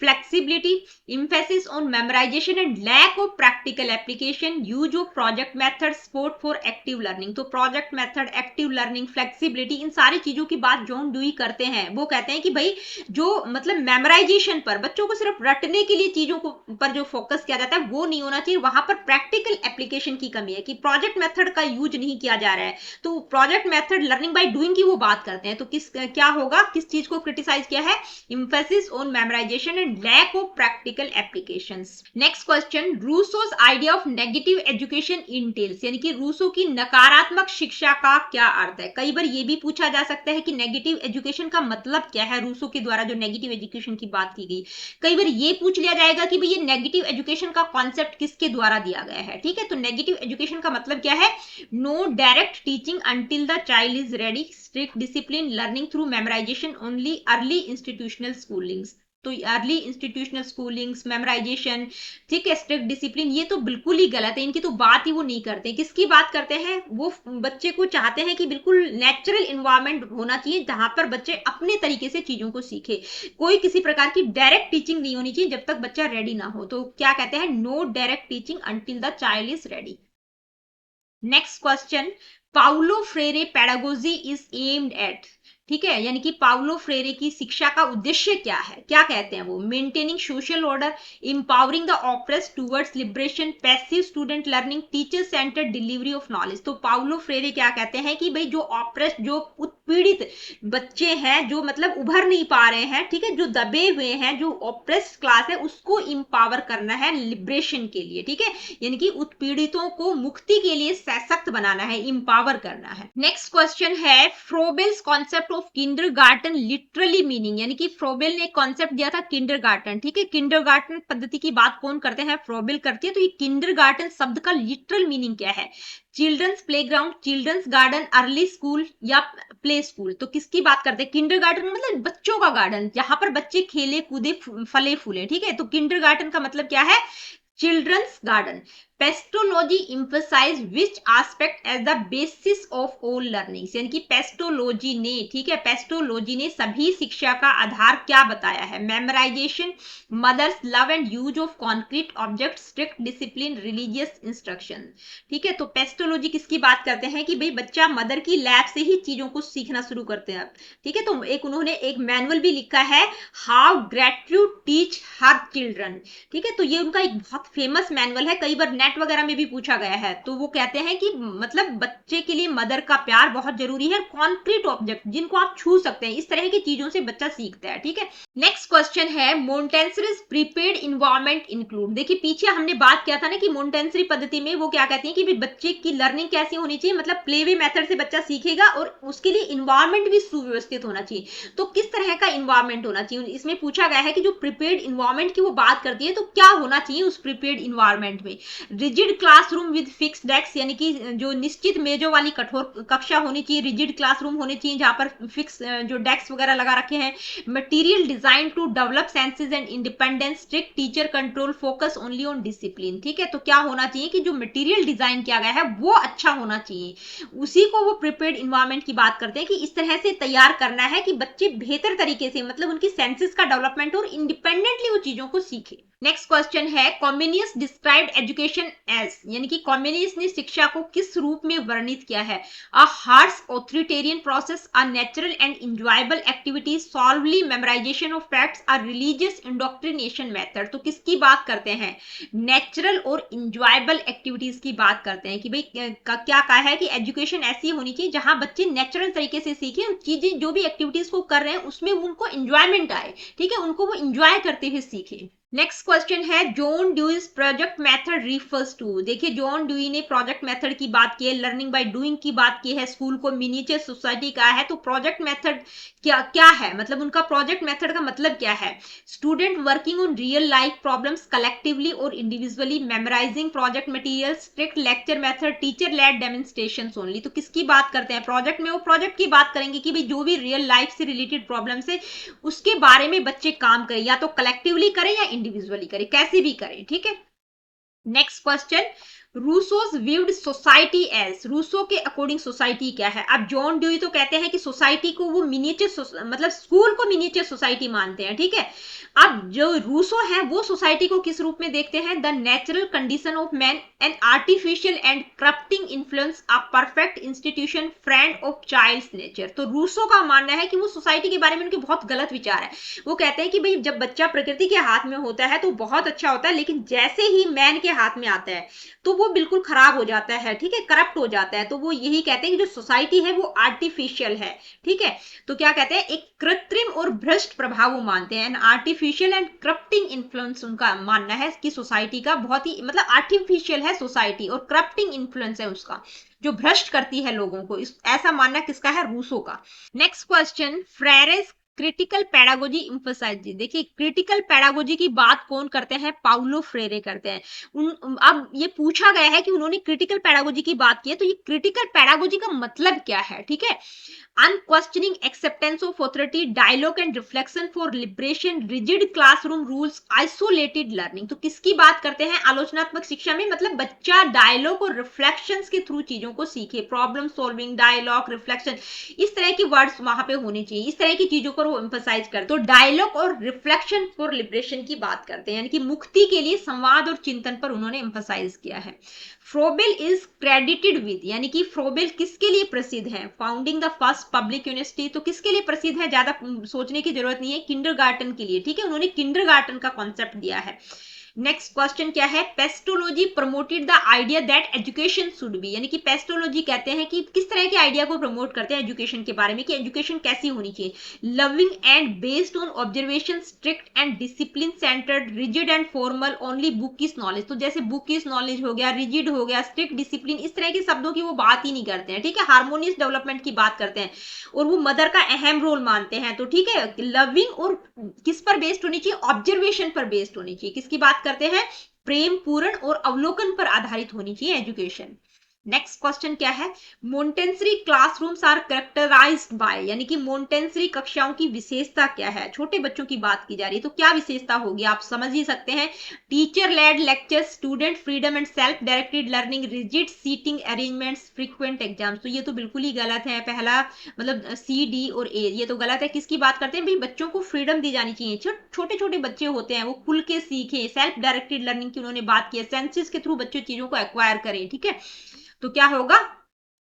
Flexibility, emphasis on memorization and lack of practical application, use of project method, support for active learning। तो project method, active learning, flexibility, इन सारी चीजों की बात जॉन ड्यूई करते हैं। वो कहते हैं कि भाई जो मतलब मेमोराइजेशन पर, बच्चों को सिर्फ रटने के लिए चीजों को पर जो फोकस किया जाता है वो नहीं होना चाहिए, वहां पर प्रैक्टिकल एप्लीकेशन की कमी है कि प्रोजेक्ट मेथड का यूज नहीं किया जा रहा है। तो project method, learning by doing की वो बात करते हैं। तो क्या होगा, किस चीज को क्रिटिसाइज किया है, emphasis on memorization and lack of practical applications। Next question, Rousseau's idea of negative education entails, यानी कि रूसो की नकारात्मक शिक्षा का क्या अर्थ है। कई बार ये भी पूछा जा सकता है कि नेगेटिव एजुकेशन का मतलब क्या है, रूसो के द्वारा जो नेगेटिव एजुकेशन की बात की गई। कई बार ये पूछ लिया जाएगा कि भाई ये नेगेटिव एजुकेशन का कॉन्सेप्ट किसके द्वारा दिया गया है। ठीक है, तो नेगेटिव एजुकेशन का मतलब क्या है, no direct teaching until the child is ready, strict discipline, learning through memorization only, early institutional schoolings. तो अर्ली इंस्टीट्यूशनल स्कूलिंग्स, मेमोराइजेशन, ठीक है, स्ट्रिक्ट डिसिप्लिन, ये तो बिल्कुल ही गलत है, इनकी तो बात ही वो नहीं करते। किसकी बात करते हैं, वो बच्चे को चाहते हैं कि बिल्कुल नेचुरल इन्वायरमेंट होना चाहिए जहां पर बच्चे अपने तरीके से चीजों को सीखे। कोई किसी प्रकार की डायरेक्ट टीचिंग नहीं होनी चाहिए जब तक बच्चा रेडी ना हो। तो क्या कहते हैं, no direct teaching until the child is ready. Next question, Paulo Freire pedagogy is aimed at, ठीक है, यानी कि पाउलो फ्रेरे की शिक्षा का उद्देश्य क्या है, क्या कहते हैं वो, maintaining social order, empowering the oppressed towards liberation, passive student learning, teacher centred delivery of knowledge. तो पाउलो फ्रेरे क्या कहते हैं कि भाई जो ऑप्रेस्ड, जो उत्पीड़ित बच्चे हैं, जो मतलब उभर नहीं पा रहे हैं, ठीक है, जो दबे हुए हैं, जो ऑप्रेस्ड क्लास है, उसको इंपावर करना है लिबरेशन के लिए। ठीक है, यानी कि उत्पीड़ितों को मुक्ति के लिए सशक्त बनाना है, इंपावर करना है। नेक्स्ट क्वेश्चन है, Froebel's concept of kindergarten literally meaning, यानी कि फ्रोबेल ने एक कॉन्सेप्ट दिया था किंडरगार्टन। ठीक है, किंडरगार्टन पद्धति की बात कौन करते हैं, फ्रोबेल करती है। तो ये किंडरगार्टन शब्द का लिटरल मीनिंग क्या है, children's playground, children's garden, early school या प्ले स्कूल। तो किसकी बात करते हैं, किंडरगार्टन मतलब बच्चों का गार्डन, जहां पर बच्चे खेले कूदे फले फूले। ठीक है, तो किंडरगार्टन का मतलब क्या है, children's garden. Pestalozzi emphasize which aspect as the basis of all learning, यानी कि पेस्टोलॉजी ने, ठीक है, पेस्टोलॉजी ने सभी शिक्षा का आधार क्या बताया है, memorisation, mother's love and use of concrete object, strict discipline, religious instruction. ठीक है, तो पेस्टोलॉजी किसकी बात करते हैं कि भाई बच्चा मदर की लैब से ही चीजों को सीखना शुरू करते हैं। ठीक है, तो एक उन्होंने एक मैनुअल भी लिखा है, हाउ ग्रेटट्यूड टीच हर चिल्ड्रन। ठीक है, तो ये उनका एक बहुत फेमस मैनुअल है, कई बार नेट वगैरह में भी पूछा गया है। तो वो कहते हैं कि मतलब बच्चे के लिए मदर का प्यार बहुत जरूरी है, कॉन्क्रीट ऑब्जेक्ट जिनको आप छू सकते हैं, इस तरह की चीजों से बच्चा सीखता है। ठीक है, नेक्स्ट क्वेश्चन है, मोंटेसरीज प्रीपेड इन्वायरमेंट इंक्लूड। देखिए पीछे हमने बात किया था ना कि मोंटेसरी पद्धति में वो क्या कहती है कि बच्चे की लर्निंग कैसी होनी चाहिए, मतलब प्लेवे मेथड से बच्चा सीखेगा और उसके लिए इन्वायरमेंट भी सुव्यवस्थित होना चाहिए। तो किस तरह का इन्वायरमेंट होना चाहिए, इसमें पूछा गया है कि जो प्रीपेड इन्वायरमेंट की वो बात करती है, तो क्या होना चाहिए उस प्रीपेड इन्वायरमेंट में। Rigid classroom with fix desk, यानी कि जो निश्चित मेजों वाली कठोर कक्षा होनी चाहिए, रिजिड क्लासरूम होने चाहिए जहां पर फिक्स जो डेस्क वगैरह लगा रखे हैं। Material design to develop senses and independence, strict teacher control, focus only on discipline. ठीक है, तो क्या होना चाहिए कि जो मटेरियल डिजाइन किया गया है वो अच्छा होना चाहिए, उसी को वो प्रिपेयर्ड इन्वायरमेंट की बात करते हैं कि इस तरह से तैयार करना है कि बच्चे बेहतर तरीके से, मतलब उनकी सेंसेस का डेवलपमेंट और इंडिपेंडेंटली वो चीजों को सीखे। नेक्स्ट क्वेश्चन है, कॉम्युनिस्ट डिस्क्राइब्ड एजुकेशन एज, यानी कि कॉम्युनिस्ट ने शिक्षा को किस रूप में वर्णित किया है, a harsh authoritarian process, a natural and enjoyable activity, solely memorization of facts, a religious indoctrination method. तो किसकी बात करते हैं, नेचुरल और इंजॉयबल एक्टिविटीज की बात करते हैं कि भाई क्या कहा है कि एजुकेशन ऐसी होनी चाहिए जहां बच्चे नेचुरल तरीके से सीखें, चीजें जो भी एक्टिविटीज को कर रहे हैं उसमें उनको इंजॉयमेंट आए। ठीक है, उनको वो इंजॉय करते हुए सीखें। नेक्स्ट क्वेश्चन है, John Dewey's project method refers to. देखिए जॉन ड्यूई ने प्रोजेक्ट मेथड की बात की है, लर्निंग बाय डूइंग की बात की है, स्कूल को मिनिएचर सोसाइटी का है। तो प्रोजेक्ट मेथड क्या क्या है, मतलब उनका प्रोजेक्ट मेथड का मतलब क्या है, student working on real life problems collectively और individually, memorizing project material, strict lecture method, teacher led demonstration only. तो किसकी बात करते हैं, प्रोजेक्ट में वो प्रोजेक्ट की बात करेंगे कि भाई जो भी रियल लाइफ से रिलेटेड प्रॉब्लम्स है उसके बारे में बच्चे काम करें, या तो कलेक्टिवली करें या इंडिविजुअली करें, कैसे भी करें। ठीक है, next question, Rousseau's viewed society as, Rousseau के अकॉर्डिंग सोसाइटी क्या है? अब जॉन ड्यूई तो कहते हैं कि सोसाइटी को वो मिनिएचर मतलब स्कूल को मिनिएचर सोसाइटी मानते हैं, ठीक है। अब जो रूसो है वो सोसाइटी को किस रूप में देखते हैं? The natural condition of man, an artificial and corrupting influence, a perfect institution, friend of child's nature. तो रूसो का मानना है कि वो सोसाइटी के बारे में उनके बहुत गलत विचार है। वो कहते हैं कि भाई जब बच्चा प्रकृति के हाथ में होता है तो बहुत अच्छा होता है, लेकिन जैसे ही मैन के हाथ में आता है तो वो बिल्कुल खराब हो जाता है, ठीक है, करप्ट हो जाता है। तो वो यही कहते हैं कि जो सोसाइटी है वो आर्टिफिशियल है, ठीक है। तो क्या कहते हैं? एक कृत्रिम और भ्रष्ट प्रभाव वो मानते हैं, आर्टिफिशियल एंड करप्टिंग इन्फ्लुएंस उनका मानना है कि सोसाइटी का बहुत ही मतलब आर्टिफिशियल है सोसाइटी, और करप्टिंग इन्फ्लुएंस है उसका, जो भ्रष्ट करती है लोगों को। ऐसा मानना किसका है? रूसो का। Next question, Freire's critical pedagogy emphasizes. देखिए क्रिटिकल पैडागोजी की बात कौन करते हैं? पाउलो फ्रेरे करते हैं। अब ये पूछा गया है कि उन्होंने क्रिटिकल पैडागोजी की बात की है, तो ये क्रिटिकल पैडागोजी का मतलब क्या है, ठीक है। Unquestioning acceptance of authority, dialogue and reflection for liberation, rigid classroom rules, isolated learning. तो किसकी बात करते हैं? आलोचनात्मक शिक्षा में मतलब बच्चा डायलॉग और रिफ्लेक्शंस के थ्रू चीजों को सीखे, प्रॉब्लम सॉल्विंग, डायलॉग, रिफ्लेक्शन, इस तरह की वर्ड्स वहां पे होने चाहिए, इस तरह की चीजों पर वो एम्फसाइज करते। तो डायलॉग और रिफ्लेक्शन फॉर लिबरेशन की बात करते हैं, यानी कि मुक्ति के लिए संवाद और चिंतन पर उन्होंने एम्फसाइज किया है। फ्रोबेल इज क्रेडिटेड विद, यानी कि फ्रोबेल किसके लिए प्रसिद्ध है? Founding the first public university. तो किसके लिए प्रसिद्ध है? ज्यादा सोचने की जरूरत नहीं है, किंडरगार्टन के लिए, ठीक है। उन्होंने किंडरगार्टन का कॉन्सेप्ट दिया है। नेक्स्ट क्वेश्चन क्या है? Pestology promoted the idea that education should be, यानी कि पेस्टोलॉजी कहते हैं कि किस तरह के आइडिया को प्रमोट करते हैं एजुकेशन के बारे में, कि एजुकेशन कैसी होनी चाहिए? Loving and based on observation, strict and discipline centred, rigid and formal, only book is knowledge. तो जैसे बुक इज नॉलेज हो गया, रिजिड हो गया, स्ट्रिक्ट, डिसिप्लिन, इस तरह के शब्दों की वो बात ही नहीं करते हैं, ठीक है। हार्मोनियस डेवलपमेंट की बात करते हैं, और वो मदर का अहम रोल मानते हैं। तो ठीक है, लविंग और किस पर बेस्ड होनी चाहिए? ऑब्जर्वेशन पर बेस्ड होनी चाहिए। किसकी बात करते हैं? प्रेम पूर्ण और अवलोकन पर आधारित होनी चाहिए एजुकेशन। नेक्स्ट क्वेश्चन क्या है? मोंटेंसरी क्लासरूम्स आर कैरेक्टराइज्ड बाय, यानी कि मोंटेंसरी कक्षाओं की विशेषता क्या है? छोटे बच्चों की बात की जा रही है, तो क्या विशेषता होगी? आप समझ ही सकते हैं। Teacher led lectures, student freedom and self directed learning, rigid seating arrangements, frequent exams. तो ये तो बिल्कुल ही गलत है, पहला मतलब सी, डी और ए, ये तो गलत है। किसकी बात करते हैं? भाई बच्चों को फ्रीडम दी जानी चाहिए, छोटे छोटे बच्चे होते हैं, वो खुल के सीखें, सेल्फ डायरेक्टेड लर्निंग की उन्होंने बात की है, सेंसेस के थ्रू बच्चे चीजों को एक्वायर करें, ठीक है। तो क्या होगा?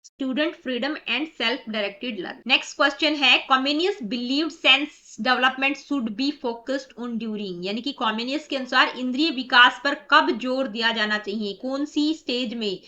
Student freedom and self directed learning. Next question है, Comenius believed sense development should be focused on during, यानी कि कॉमेनियस के अनुसार इंद्रिय विकास पर कब जोर दिया जाना चाहिए? कौन सी स्टेज में?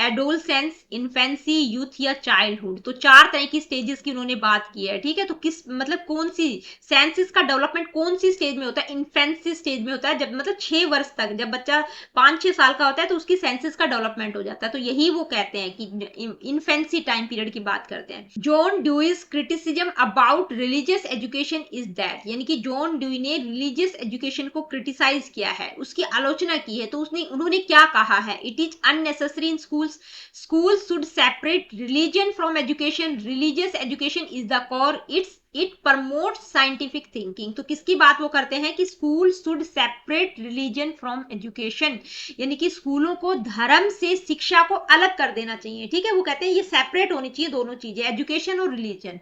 एडोलसेंस, इन्फेंसी, यूथ या चाइल्डहुड। तो चार तरह की स्टेजेस की उन्होंने बात की है, ठीक है। तो किस मतलब कौन सी सेंसेस का डेवलपमेंट कौन सी स्टेज में होता है? इन्फेंसी स्टेज में होता है, जब मतलब 6 वर्ष तक, जब बच्चा 5-6 साल का होता है तो उसकी सेंसेस का डेवलपमेंट हो जाता है। तो यही वो कहते हैं कि इन्फेंसी टाइम पीरियड की बात करते हैं। John Dewey's criticism about religious education is that, यानी कि जॉन ड्यूई ने रिलीजियस एजुकेशन को क्रिटिसाइज किया है, उसकी आलोचना की है। तो उन्होंने क्या कहा है? It is unnecessary in schools, schools should separate religion from education, religious education is the core, it promotes scientific thinking। तो किसकी बात वो करते हैं? कि school should separate religion from education, यानी कि स्कूलों को धर्म से शिक्षा को अलग कर देना चाहिए, ठीक है। वो कहते हैं ये सेपरेट होनी चाहिए दोनों चीजें, एजुकेशन और रिलीजन।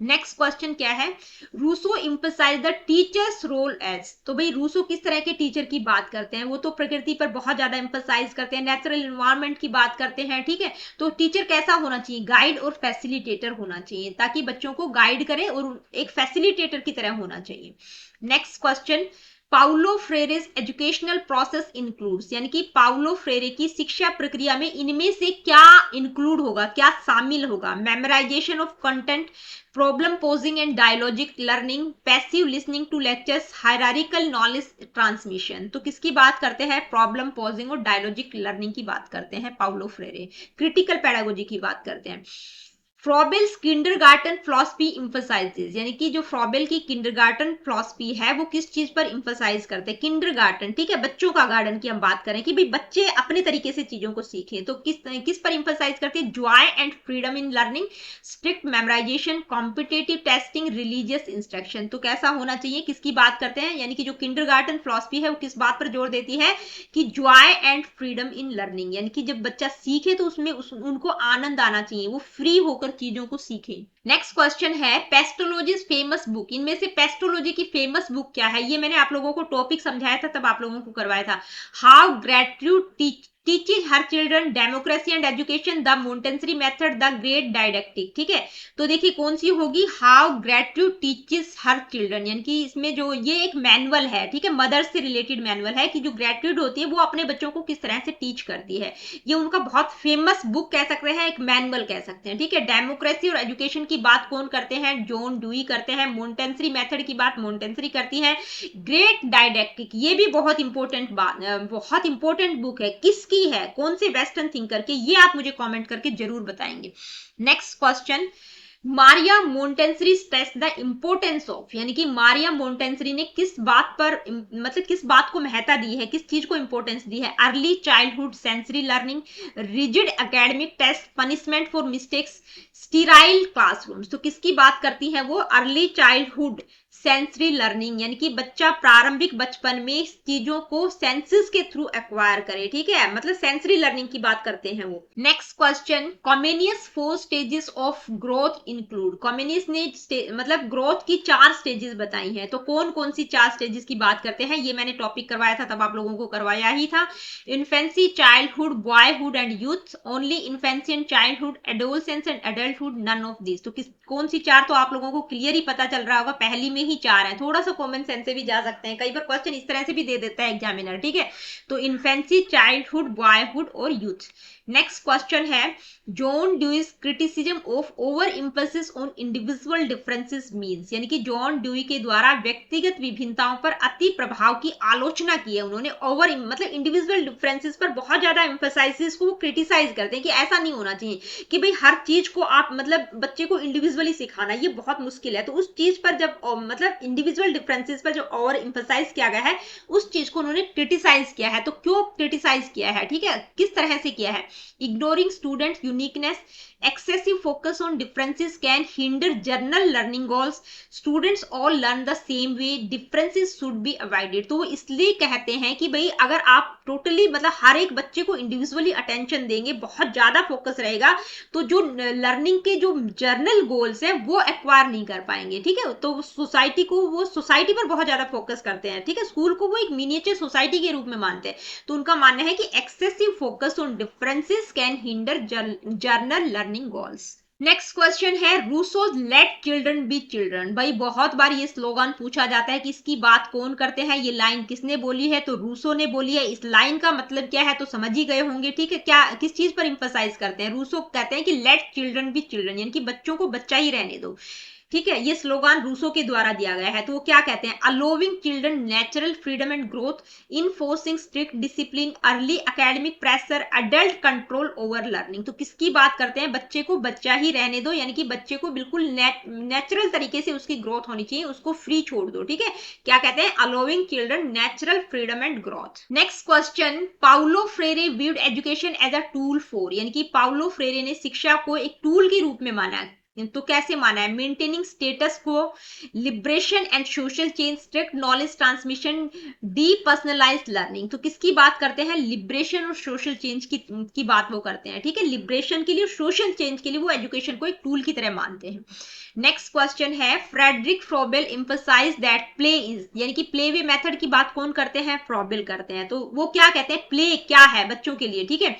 नेक्स्ट क्वेश्चन क्या है? Rousseau emphasise the teacher's role as. तो भाई रूसो किस तरह के टीचर की बात करते हैं? वो तो प्रकृति पर बहुत ज्यादा एम्फसाइज करते हैं, नेचुरल एनवायरनमेंट की बात करते हैं, ठीक है। तो टीचर कैसा होना चाहिए? गाइड और फैसिलिटेटर होना चाहिए, ताकि बच्चों को गाइड करे, और एक फैसिलिटेटर की तरह होना चाहिए। Next question, Paulo Freire's educational process includes, यानी कि पाउलो फ्रेरे की शिक्षा प्रक्रिया में इनमें से क्या इंक्लूड होगा, क्या शामिल होगा? Memorisation of content, problem posing and dialogic learning, passive listening to lectures, hierarchical knowledge transmission. तो किसकी बात करते हैं? प्रॉब्लम पोजिंग और डायलॉजिक लर्निंग की बात करते हैं पाउलो फ्रेरे। क्रिटिकल पेडागोजी की बात करते हैं। फ्रॉबेल्स किंडरगार्टन फिलॉसफी इंफसाइजेस, यानी कि जो फ्रॉबेल की किंडरगार्टन फिलॉसफी है वो किस चीज पर इंफसाइज करते हैं? किंडरगार्टन, ठीक है, बच्चों का गार्डन की हम बात करें कि भाई बच्चे अपने तरीके से चीजों को सीखें, तो किस किस पर इंफसाइज करते हैं? Joy and freedom in learning, strict memorisation, competitive testing, religious instruction. तो कैसा होना चाहिए, किसकी बात करते हैं? यानी कि जो किंडरगार्टन फिलॉसफी है वो किस बात पर जोर देती है कि Joy and freedom in learning, यानी कि जब बच्चा सीखे तो उसमें उनको आनंद आना चाहिए, वो फ्री होकर चीजों को सीखे। नेक्स्ट क्वेश्चन है पेस्टोलॉजीज फेमस बुक, इनमें से पेस्टोलॉजी की फेमस बुक क्या है? ये मैंने आप लोगों को टॉपिक समझाया था, तब आप लोगों को करवाया था। हाउ ग्रेट्यूड teaches her children, democracy and education, the Montessori method, the great didactic. ठीक है, तो देखिए कौन सी होगी? हाउ ग्रेट्यूड टीचेज हर चिल्ड्रन, यानी कि इसमें जो ये एक मैनुअल है, ठीक है, मदर से रिलेटेड मैनुअल है कि जो ग्रेट्यूड होती है वो अपने बच्चों को किस तरह से टीच करती है। ये उनका बहुत फेमस बुक कह सकते हैं, एक मैनुअल कह सकते हैं। ठीक है, डेमोक्रेसी और एजुकेशन की बात कौन करते हैं? जॉन ड्यूई करते हैं। मोंटेसरी मेथड की बात मोंटेसरी करती है। ग्रेट डायडेक्टिक, ये भी बहुत इंपॉर्टेंट बात, बहुत इंपॉर्टेंट बुक है। किसकी है, कौन से वेस्टर्न थिंकर के? ये आप मुझे कमेंट करके जरूर बताएंगे। Next question, Maria Montessori stress the importance of, यानी कि मारिया मोंटेसरी ने किस बात पर मतलब किस बात को महत्ता दी है, किस चीज को इंपॉर्टेंस दी है? Early childhood sensory learning, rigid academic test, punishment for mistakes, sterile classrooms. तो किसकी बात करती है वो? अर्ली चाइल्डहुड सेंसरी लर्निंग, यानी कि बच्चा प्रारंभिक बचपन में चीजों को सेंसेस के थ्रू एक्वायर करे। ठीक है, मतलब सेंसरी लर्निंग की बात करते हैं वो। Next question, Comenius 4 stages of growth include, Comenius ने मतलब ग्रोथ की 4 स्टेजेस बताई हैं, तो कौन कौन सी 4 स्टेजेस की बात करते हैं? ये मैंने टॉपिक करवाया था, तब आप लोगों को करवाया ही था। Infancy, childhood, boyhood and youth, only infancy and childhood, adolescence and adulthood, none of this. तो कौन सी 4? तो आप लोगों को क्लियर ही पता चल रहा होगा, पहली में ही 4 है। थोड़ा सा कॉमन सेंस से भी जा सकते हैं, कई बार क्वेश्चन इस तरह से भी दे देता है एग्जामिनर। ठीक है, तो इन्फेंसी, चाइल्डहुड, बॉयहुड और यूथ। नेक्स्ट क्वेश्चन है, John Dewey's criticism of over emphasis on individual differences means, यानी कि जॉन ड्यूई के द्वारा व्यक्तिगत विभिन्नताओं पर अति प्रभाव की आलोचना की है उन्होंने। ओवर मतलब इंडिविजुअल डिफरेंसेस पर बहुत ज्यादा एम्फेसाइसिस को क्रिटिसाइज करते हैं कि ऐसा नहीं होना चाहिए कि भाई हर चीज को आप मतलब बच्चे को इंडिविजुअली सिखाना, ये बहुत मुश्किल है। तो उस चीज पर जब मतलब इंडिविजुअल डिफरेंसेस पर जो ओवर एम्फेसाइज किया गया है, उस चीज को उन्होंने क्रिटिसाइज किया है। तो क्यों क्रिटिसाइज किया है? ठीक है, किस तरह से किया है? ignoring student uniqueness, excessive focus on differences can hinder general learning goals, students all learn the same way, differences should be avoided। तो वो इसलिए कहते हैं कि भाई अगर आप टोटली मतलब हर एक बच्चे को इंडिविजुअली अटेंशन देंगे, बहुत ज्यादा फोकस रहेगा, तो जो लर्निंग के जो जर्नल गोल्स हैं वो एक्वायर नहीं कर पाएंगे। ठीक है, तो सोसाइटी को, वो सोसाइटी पर बहुत ज्यादा फोकस करते हैं। ठीक है, स्कूल को वो एक मिनिएचर सोसाइटी के रूप में मानते हैं। तो उनका मानना है कि excessive focus on differences can hinder journal learning goals. Next question है, रूसोज लेट चिल्ड्रन बी चिल्ड्रन। भाई बहुत बार ये स्लोगन पूछा जाता है कि इसकी बात कौन करते हैं, ये लाइन किसने बोली है? तो रूसो ने बोली है। इस लाइन का मतलब क्या है तो समझ ही गए होंगे। ठीक है, क्या किस चीज पर इंफसाइज करते हैं? रूसो कहते हैं कि लेट चिल्ड्रन बी चिल्ड्रन, यानी कि बच्चों को बच्चा ही रहने दो। ठीक है, ये स्लोगान रूसो के द्वारा दिया गया है। तो वो क्या कहते हैं? Allowing children natural freedom and growth, enforcing strict discipline, early academic pressure, adult control over learning. तो किसकी बात करते हैं? बच्चे को बच्चा ही रहने दो, यानी कि बच्चे को बिल्कुल नेचुरल तरीके से उसकी ग्रोथ होनी चाहिए, उसको फ्री छोड़ दो। ठीक है, क्या कहते हैं? Allowing children natural freedom and growth. Next question, Paulo Freire viewed education as a tool for, यानी कि पाउलो फ्रेरे ने शिक्षा को एक टूल के रूप में माना है। तो कैसे माना है? Maintaining status quo, liberation and social change, strict knowledge transmission, depersonalized learning. तो किसकी बात करते हैं? लिबरेशन और सोशल चेंज की बात वो करते हैं। ठीक है, लिबरेशन के लिए, सोशल चेंज के लिए वो एजुकेशन को एक टूल की तरह मानते हैं। नेक्स्ट क्वेश्चन है, Friedrich Froebel emphasise that play is, यानी कि प्ले वे मेथड की बात कौन करते हैं? फ्रोबेल करते हैं। तो वो क्या कहते हैं? प्ले क्या है बच्चों के लिए? ठीक है,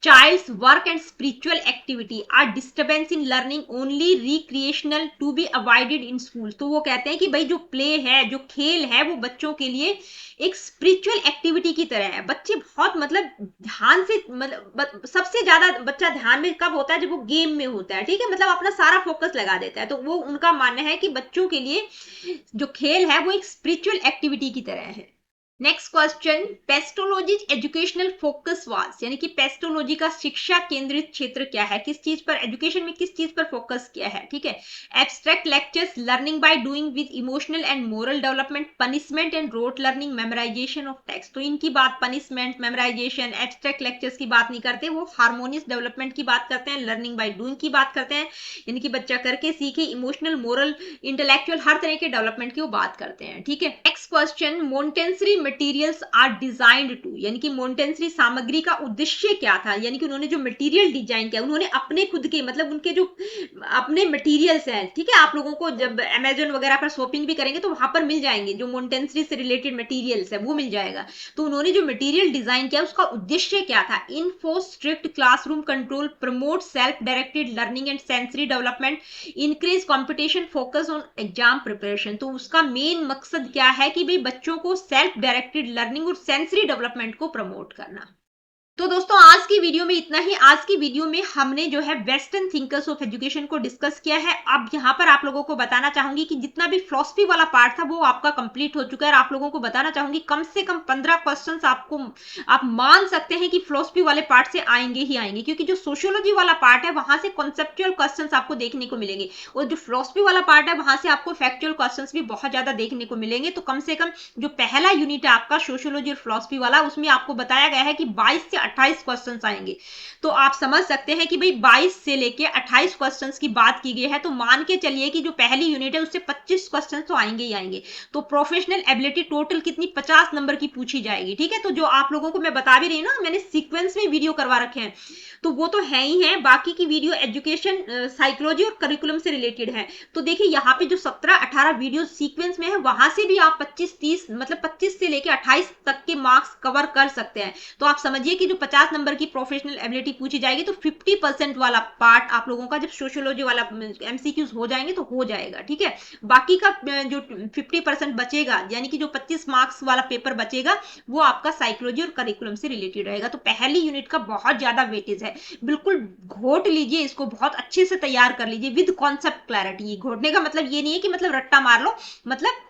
child's work and spiritual activity are disturbance in learning, only recreational to be avoided in school। तो वो कहते हैं कि भाई जो प्ले है, जो खेल है, वो बच्चों के लिए एक स्पिरिचुअल एक्टिविटी की तरह है। बच्चे बहुत मतलब ध्यान से, मतलब सबसे ज्यादा बच्चा ध्यान में कब होता है? जब वो गेम में होता है। ठीक है, मतलब अपना सारा फोकस लगा देता है। तो वो उनका मानना है कि बच्चों के लिए जो खेल है वो एक स्पिरिचुअल एक्टिविटी की तरह है। Next question, Pestalozzi educational focus was, यानी कि पेस्टोलॉजी का शिक्षा केंद्रित क्षेत्र क्या है, किस चीज पर, एजुकेशन में किस चीज पर फोकस किया है, ठीक है। Abstract lectures, learning by doing with emotional and moral development, punishment and rote learning, memorisation of text. तो इनकी बात पनिशमेंट, मेमोराइजेशन, एब्स्ट्रैक्ट लेक्चर्स की बात नहीं करते, वो हार्मोनियस डेवलपमेंट की बात करते हैं, लर्निंग बाय डूइंग की बात करते हैं, यानी कि बच्चा करके सीखे, इमोशनल, मोरल, इंटेलेक्चुअल हर तरह के डेवलपमेंट की वो बात करते हैं, ठीक है। Next question, Montessori materials are designed to, यानी कि मोन्टेसरी सामग्री का उद्देश्य क्या था, यानी कि उन्होंने जो मटेरियल डिजाइन किया, उन्होंने अपने खुद के, मतलब उनके जो अपने मटेरियल्स हैं, ठीक है, आप लोगों को जब अमेजन वगैरह पर शॉपिंग भी करेंगे तो वहां पर मिल जाएंगे, जो मोन्टेसरी से रिलेटेड मटेरियल्स है वो मिल जाएगा। तो उन्होंने जो मटेरियल डिजाइन किया उसका उद्देश्य क्या था, info strict classroom control, promote self directed learning and sensory development, increase competition, focus on exam preparation. तो उसका मेन मकसद क्या है कि भाई बच्चों को सेल्फ डायरेक्टेड लर्निंग और सेंसरी डेवलपमेंट को प्रमोट करना। तो दोस्तों आज की वीडियो में इतना ही। आज की वीडियो में हमने जो है वेस्टर्न थिंकर्स ऑफ एजुकेशन को डिस्कस किया है। अब यहाँ पर आप लोगों को बताना चाहूंगी कि जितना भी फिलॉसफी वाला पार्ट था वो आपका कंप्लीट हो चुका है, और आप लोगों को बताना चाहूंगी कम से कम 15 क्वेश्चंस आपको, आप मान सकते हैं कि फिलॉसफी वाले पार्ट से आएंगे ही आएंगे, क्योंकि जो सोशियोलॉजी वाला पार्ट है वहां से कॉन्सेप्चुअल क्वेश्चंस आपको देखने को मिलेंगे, और जो फिलॉसफी वाला पार्ट है वहां से आपको फैक्चुअल क्वेश्चंस भी बहुत ज्यादा देखने को मिलेंगे। तो कम से कम जो पहला यूनिट है आपका सोशियोलॉजी और फिलॉसफी वाला, उसमें आपको बताया गया है कि 22 से 28 क्वेश्चन आएंगे। तो आप समझ सकते हैं कि भाई 22 से लेके 28 क्वेश्चंस की बात की गई है, तो मान के चलिए कि जो पहली यूनिट है उससे 25 क्वेश्चन तो आएंगे ही आएंगे। तो प्रोफेशनल एबिलिटी टोटल कितनी, 50 नंबर की पूछी जाएगी, ठीक है। तो जो आप लोगों को मैं बता भी रही हूँ ना, मैंने सीक्वेंस में वीडियो करवा रखे हैं, तो वो तो है ही है, बाकी की वीडियो एजुकेशन, साइकोलॉजी और करिकुलम से रिलेटेड है। तो देखिए यहाँ पे जो 17-18 वीडियो सीक्वेंस में है, वहां से भी आप 25-30, मतलब 25 से लेके 28 तक के मार्क्स कवर कर सकते हैं। तो आप समझिए कि जो 50 नंबर की प्रोफेशनल एबिलिटी पूछी जाएगी, तो 50% वाला पार्ट आप लोगों का जब सोशियोलॉजी वाला एमसीक्यूज हो जाएंगे तो हो जाएगा, ठीक है। बाकी का जो 50% बचेगा, यानी कि जो 25 मार्क्स वाला पेपर बचेगा, वो आपका साइकोलॉजी और करिकुलम से रिलेटेड रहेगा। तो पहली यूनिट का बहुत ज्यादा वेटेज है, बिल्कुल घोट लीजिए इसको, बहुत अच्छे से तैयार कर लीजिए विद कॉन्सेप्ट क्लैरिटी। घोटने का मतलब ये नहीं है कि मतलब रट्टा मार लो, मतलब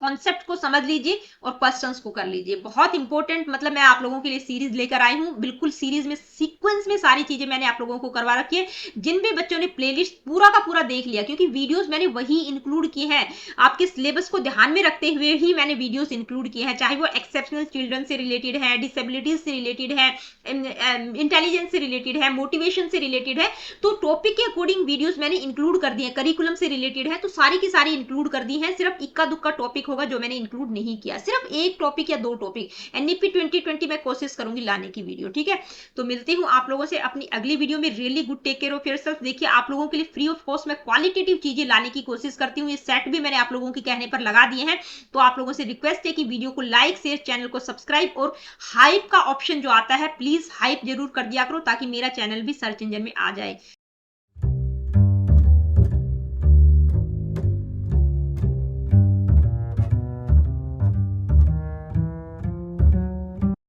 कॉन्सेप्ट को समझ लीजिए और क्वेश्चंस को कर लीजिए। बहुत इंपॉर्टेंट, मतलब मैं आप लोगों के लिए सीरीज लेकर आई हूं, बिल्कुल सीरीज में सीक्वेंस में सारी चीजें मैंने आप लोगों को करवा रखी है। जिन भी बच्चों ने प्लेलिस्ट पूरा का पूरा देख लिया, क्योंकि वीडियोस मैंने वही इंक्लूड की है, आपके सिलेबस को ध्यान में रखते हुए ही मैंने वीडियोस इंक्लूड किए हैं, चाहे वो एक्सेप्शनल चिल्ड्रन से रिलेटेड है, डिसेबिलिटीज से रिलेटेड है, इंटेलिजेंस से रिलेटेड है, मोटिवेशन से रिलेटेड है, तो टॉपिक के अकॉर्डिंग वीडियोस मैंने इंक्लूड कर दी है। करिकुलम से रिलेटेड है तो सारी की सारी इंक्लूड कर दी है, सिर्फ इक्का दुक्का टॉपिक होगा जो मैंने इंक्लूड नहीं किया, सिर्फ एक टॉपिक या दो टॉपिक। एनईपी 2020 मैं कोशिश करूंगी लाने की वीडियो, ठीक है। तो मिलती हूं आप लोगों से अपनी अगली वीडियो में। Really good, take care of yourself. देखिए आप लोगों के लिए फ्री ऑफ कॉस्ट मैं क्वालिटेटिव चीजें लाने की कोशिश करती हूँ, ये सेट भी मैंने आप लोगों के कहने पर लगा दिए हैं। तो आप लोगों से रिक्वेस्ट है कि वीडियो को लाइक, शेयर, चैनल को सब्सक्राइब, और हाइप का ऑप्शन जो आता है प्लीज हाइप जरूर कर दिया करो, ताकि मेरा चैनल भी सर्च इंजन में आ जाए।